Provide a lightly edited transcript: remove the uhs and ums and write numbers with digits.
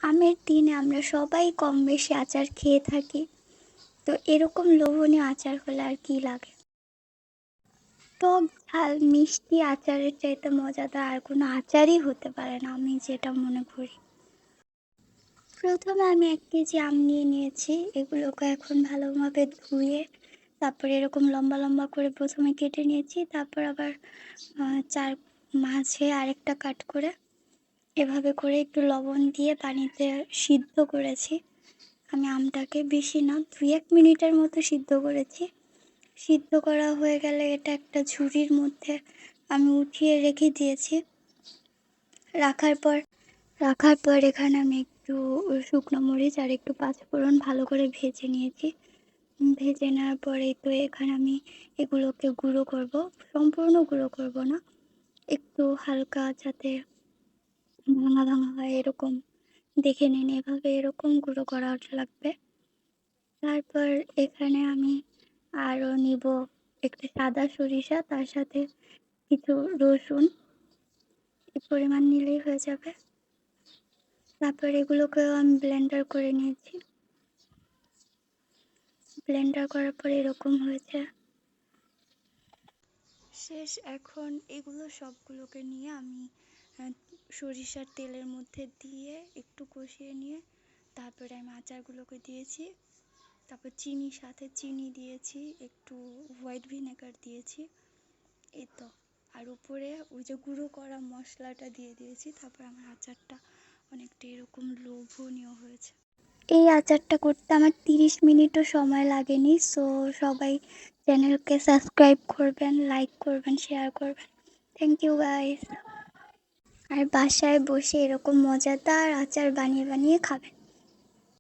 আমের দিনে আমরা সবাই কম বেশি আচার খেয়ে থাকি। তো এরকম লোভনীয় আচার হলে আর কি লাগে। টক ঝাল মিষ্টি আচারের চাইতে মজাদার আর কোনো আচারই হতে পারে না, আমি যেটা মনে করি। প্রথমে আমি 1 কেজি আম নিয়ে নিয়েছি। এগুলোকে এখন ভালোভাবে ধুয়ে তারপরে এরকম লম্বা লম্বা করে প্রথমে কেটে নিয়েছি। তারপর আবার চার মাঝে আরেকটা কাট করে এভাবে করে একটু লবণ দিয়ে পানিতে সিদ্ধ করেছি। আমি আমটাকে বেশি না 2-1 মিনিটের মতো সিদ্ধ করেছি। সিদ্ধ করা হয়ে গেলে এটা একটা ঝুড়ির মধ্যে আমি উঠিয়ে রেখে দিয়েছি। রাখার পর এখানে আমি একটু শুকনো মরিচ আর একটু পাঁচফোড়ন ভালো করে ভেজে নিয়েছি। ভেজে নেওয়ার পরে তো এখানে আমি এগুলোকে গুঁড়ো করব। সম্পূর্ণ গুঁড়ো করব না, একটু হালকা যাতে ভাঙা ভাঙা হয় এরকম দেখে নিন। এভাবে এরকম গুঁড়ো করা লাগবে। তারপর এখানে আমি আরও নিব একটা সাদা সরিষা, তার সাথে কিছু রসুন। এই পরিমাণ নিলেই হয়ে যাবে। তারপর এগুলোকেও আমি ব্লেন্ডার করে নিয়েছি। ব্লেন্ডার করার পরে এরকম হয়েছে শেষ। এখন এগুলো সবগুলোকে নিয়ে আমি সরিষার তেলের মধ্যে দিয়ে একটু কষিয়ে নিয়ে তারপরে আমি আচারগুলোকে দিয়েছি। তারপর সাথে চিনি দিয়েছি, একটু হোয়াইট ভিনেগার দিয়েছি, এই তো। আর উপরে ওই যে গুঁড়ো করা মশলাটা দিয়ে দিয়েছি। তারপর আমার আচারটা অনেকটা এরকম লোভনীয় হয়েছে। এই আচারটা করতে আমার 30 মিনিটও সময় লাগেনি। সো সবাই চ্যানেলকে সাবস্ক্রাইব করবেন, লাইক করবেন, শেয়ার করবেন। Thank you guys. আর বাসায় বসে এরকম মজাদার আচার বানিয়ে বানিয়ে খাবেন।